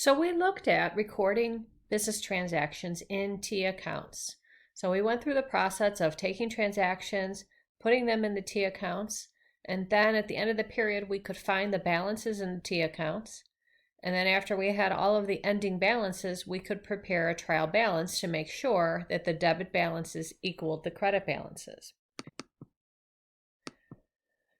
So we looked at recording business transactions in T accounts. So we went through the process of taking transactions, putting them in the T accounts, and then at the end of the period we could find the balances in the T accounts. And then after we had all of the ending balances, we could prepare a trial balance to make sure that the debit balances equaled the credit balances.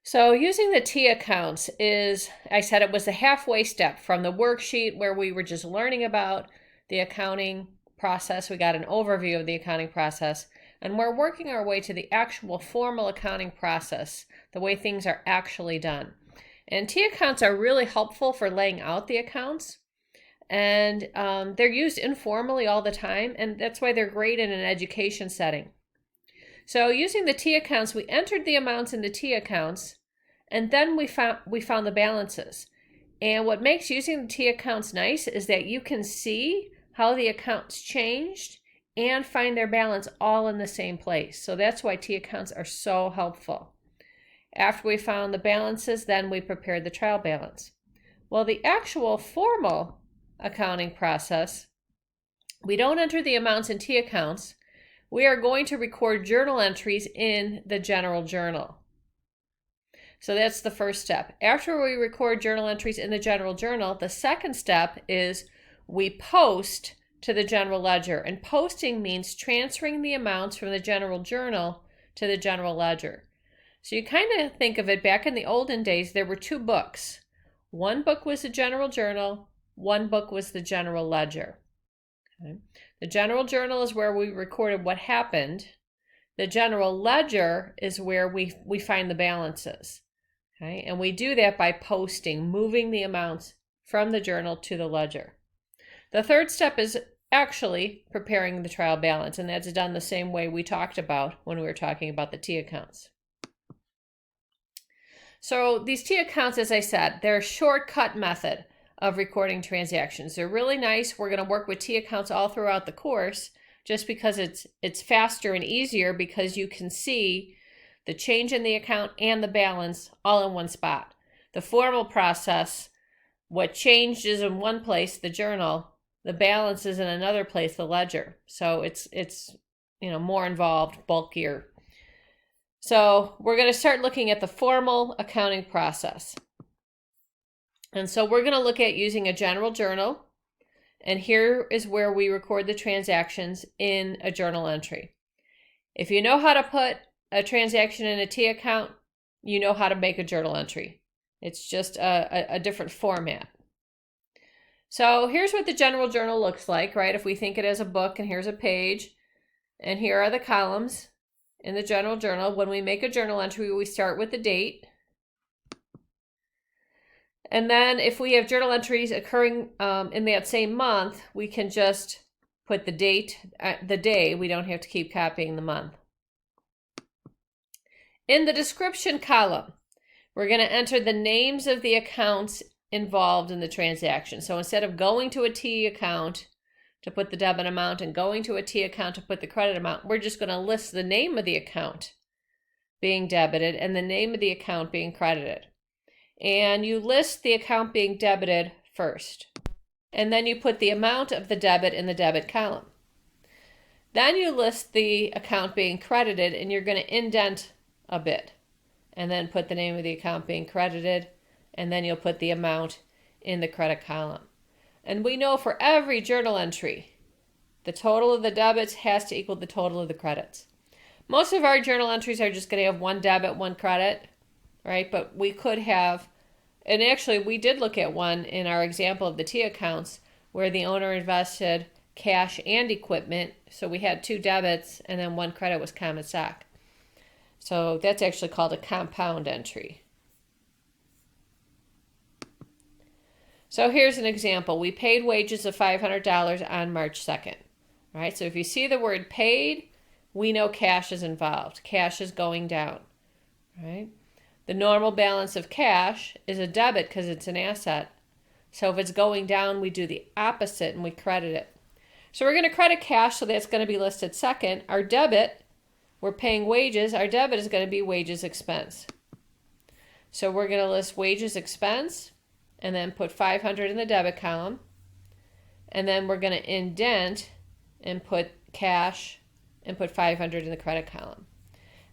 So using the T accounts I said it was the halfway step from the worksheet where we were just learning about the accounting process. We got an overview of the accounting process, and we're working our way to the actual formal accounting process, the way things are actually done. And T accounts are really helpful for laying out the accounts, and they're used informally all the time, and that's why they're great in an education setting. So using the T accounts, we entered the amounts in the T accounts, and then we found the balances. And what makes using the T accounts nice is that you can see how the accounts changed and find their balance all in the same place. So that's why T accounts are so helpful. After we found the balances, then we prepared the trial balance. Well, the actual formal accounting process, we don't enter the amounts in T accounts. We are going to record journal entries in the general journal. So that's the first step. After we record journal entries in the general journal, the second step is we post to the general ledger. And posting means transferring the amounts from the general journal to the general ledger. So you kind of think of it, back in the olden days, there were two books. One book was the general journal, one book was the general ledger. Okay. The general journal is where we recorded what happened. The general ledger is where we find the balances. Okay. And we do that by posting, moving the amounts from the journal to the ledger. The third step is actually preparing the trial balance, and that's done the same way we talked about when we were talking about the T accounts. So these T accounts, as I said, they're a shortcut method of recording transactions. They're really nice. We're going to work with T accounts all throughout the course just because it's faster and easier, because you can see the change in the account and the balance all in one spot. The formal process, what changed is in one place, the journal, the balance is in another place, the ledger. So it's more involved, bulkier. So we're going to start looking at the formal accounting process. And so we're going to look at using a general journal. And here is where we record the transactions in a journal entry. If you know how to put a transaction in a T account, you know how to make a journal entry. It's just a different format. So here's what the general journal looks like, right? If we think it as a book, and here's a page, and here are the columns in the general journal. When we make a journal entry, we start with the date. And then if we have journal entries occurring in that same month, we can just put the date, the day. We don't have to keep copying the month. In the description column, we're going to enter the names of the accounts involved in the transaction. So instead of going to a T account to put the debit amount and going to a T account to put the credit amount, we're just going to list the name of the account being debited and the name of the account being credited. And you list the account being debited first. And then you put the amount of the debit in the debit column. Then you list the account being credited, and you're going to indent a bit. And then put the name of the account being credited, and then you'll put the amount in the credit column. And we know for every journal entry, the total of the debits has to equal the total of the credits. Most of our journal entries are just going to have one debit, one credit, right? But we could have, and actually we did look at one in our example of the T accounts where the owner invested cash and equipment. So we had two debits and then one credit was common stock. So that's actually called a compound entry. So here's an example. We paid wages of $500 on March 2nd. All right, so if you see the word paid, we know cash is involved. Cash is going down. Right? The normal balance of cash is a debit because it's an asset. So if it's going down, we do the opposite and we credit it. So we're going to credit cash, so that's going to be listed second. Our debit, we're paying wages. Our debit is going to be wages expense. So we're going to list wages expense and then put 500 in the debit column. And then we're going to indent and put cash and put 500 in the credit column.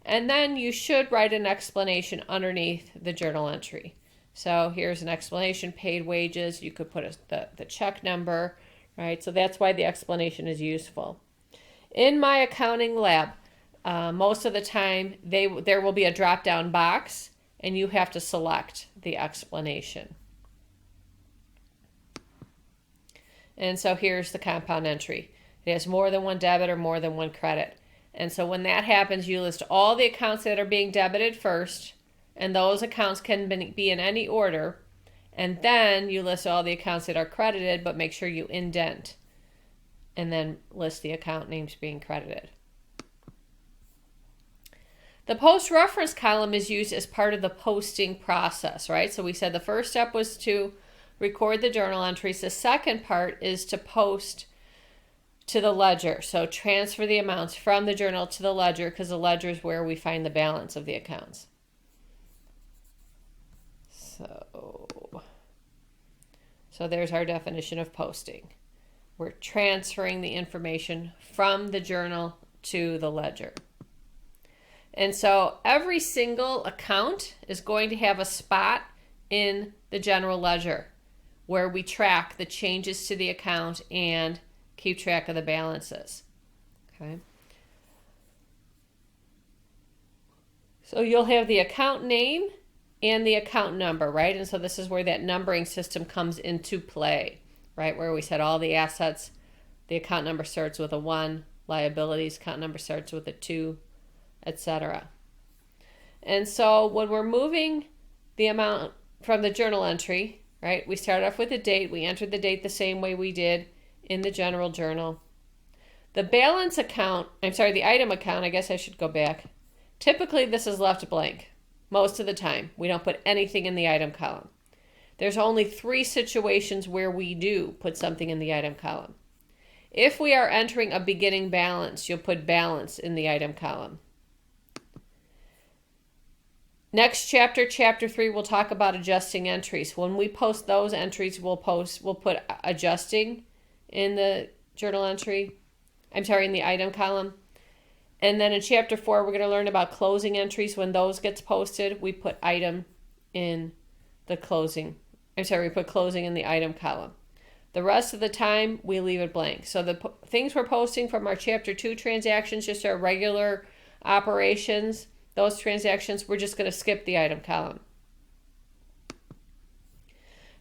And then you should write an explanation underneath the journal entry. So here's an explanation, paid wages. You could put the check number, right? So that's why the explanation is useful. In my accounting lab, most of the time there will be a drop-down box and you have to select the explanation. And so here's the compound entry. It has more than one debit or more than one credit. And so when that happens, you list all the accounts that are being debited first, and those accounts can be in any order. And then you list all the accounts that are credited, but make sure you indent and then list the account names being credited. The post reference column is used as part of the posting process, right? So we said the first step was to record the journal entries. The second part is to post to the ledger. So transfer the amounts from the journal to the ledger, because the ledger is where we find the balance of the accounts. So there's our definition of posting. We're transferring the information from the journal to the ledger. And so every single account is going to have a spot in the general ledger where we track the changes to the account and keep track of the balances. Okay. So you'll have the account name and the account number, right? And so this is where that numbering system comes into play, right? Where we said all the assets, the account number starts with a 1, liabilities, account number starts with a 2, etc. And so when we're moving the amount from the journal entry, right, we start off with a date. We entered the date the same way we did in the general journal. The balance account, the item account, I guess I should go back. Typically this is left blank. Most of the time, we don't put anything in the item column. There's only 3 situations where we do put something in the item column. If we are entering a beginning balance, you'll put balance in the item column. Next chapter, chapter 3, we'll talk about adjusting entries. When we post those entries, we'll put adjusting in the journal entry. In the item column. And then in chapter 4, we're going to learn about closing entries. When those gets posted, we put item in the closing. We put closing in the item column. The rest of the time, we leave it blank. So the things we're posting from our chapter 2 transactions, just our regular operations, those transactions, we're just going to skip the item column.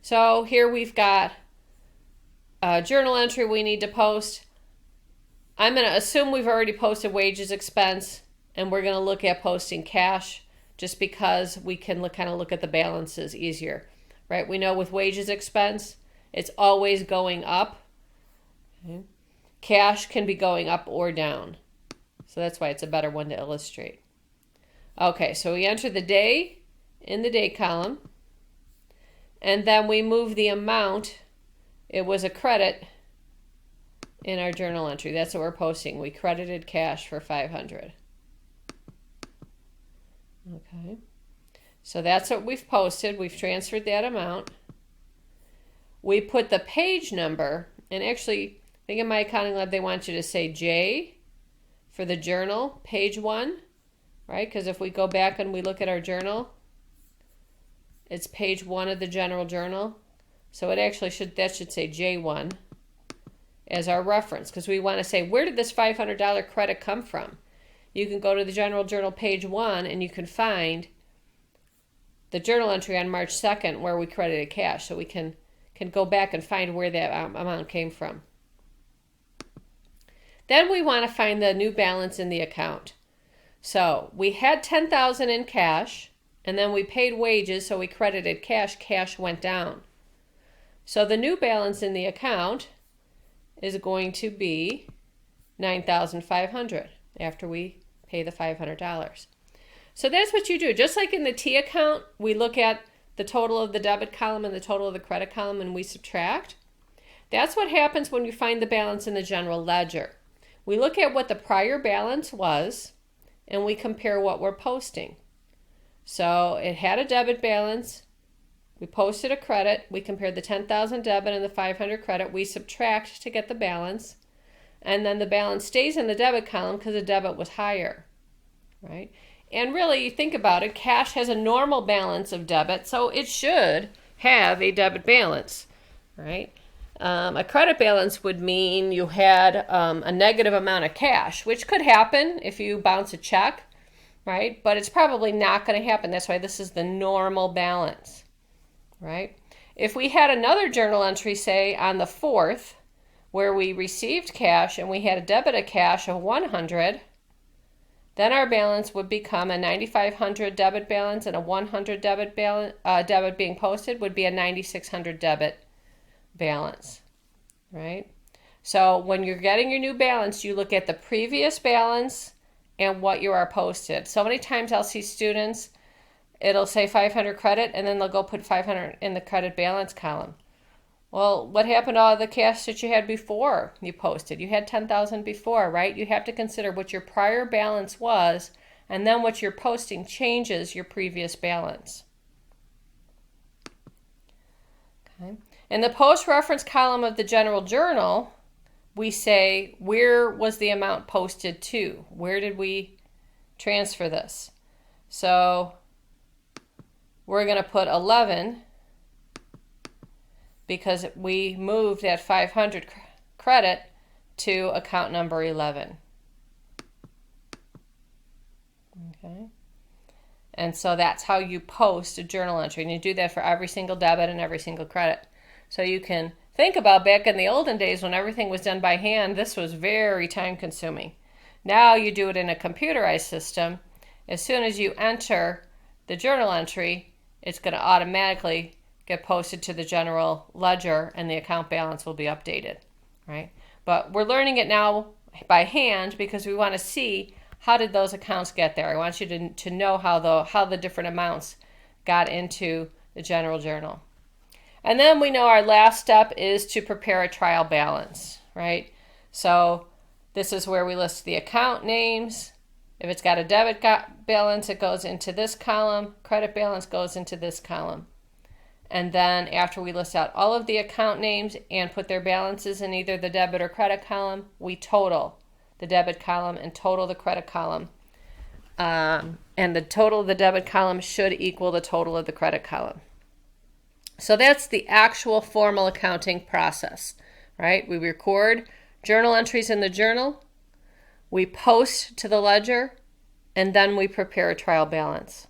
So here we've got a journal entry we need to post. I'm going to assume we've already posted wages expense, and we're going to look at posting cash just because we can look at the balances easier, right? We know with wages expense, it's always going up. Okay. Cash can be going up or down. So that's why it's a better one to illustrate. Okay, so we enter the day in the day column, and then we move the amount. It was a credit in our journal entry. That's what we're posting. We credited cash for 500. Okay. So that's what we've posted. We've transferred that amount. We put the page number, and actually, I think in my accounting lab, they want you to say J for the journal, page 1, right? Because if we go back and we look at our journal, it's page 1 of the general journal. So it actually should say J1 as our reference, because we want to say, where did this $500 credit come from? You can go to the general journal page 1 and you can find the journal entry on March 2nd where we credited cash, so we can go back and find where that amount came from. Then we want to find the new balance in the account. So we had $10,000 in cash, and then we paid wages, so we credited cash. Cash went down. So the new balance in the account is going to be $9,500 after we pay the $500. So that's what you do. Just like in the T account, we look at the total of the debit column and the total of the credit column, and we subtract. That's what happens when you find the balance in the general ledger. We look at what the prior balance was, and we compare what we're posting. So it had a debit balance. We posted a credit. We compared the 10,000 debit and the 500 credit. We subtract to get the balance. And then the balance stays in the debit column because the debit was higher, right? And really, you think about it, cash has a normal balance of debit, so it should have a debit balance, right? A credit balance would mean you had a negative amount of cash, which could happen if you bounce a check, right? But it's probably not going to happen. That's why this is the normal balance, right? If we had another journal entry, say on the 4th, where we received cash and we had a debit of cash of 100, then our balance would become a 9,500 debit balance, and a 100 debit balance, debit being posted would be a 9,600 debit balance, right? So when you're getting your new balance, you look at the previous balance and what you are posted. So many times I'll see students, it'll say 500 credit, and then they'll go put 500 in the credit balance column. Well, what happened to all the cash that you had before you posted? You had 10,000 before, right? You have to consider what your prior balance was, and then what you're posting changes your previous balance. Okay. In the post-reference column of the general journal, we say, where was the amount posted to? Where did we transfer this? So we're going to put 11 because we moved that 500 credit to account number 11. Okay. And so that's how you post a journal entry. And you do that for every single debit and every single credit. So you can think about back in the olden days when everything was done by hand, this was very time consuming. Now you do it in a computerized system. As soon as you enter the journal entry, it's going to automatically get posted to the general ledger and the account balance will be updated, right? But we're learning it now by hand because we want to see how did those accounts get there. I want you to know how the different amounts got into the general journal. And then we know our last step is to prepare a trial balance, right? So this is where we list the account names. If it's got a debit balance, it goes into this column. Credit balance goes into this column. And then after we list out all of the account names and put their balances in either the debit or credit column, we total the debit column and total the credit column. And the total of the debit column should equal the total of the credit column. So that's the actual formal accounting process, right? We record journal entries in the journal, we post to the ledger, and then we prepare a trial balance.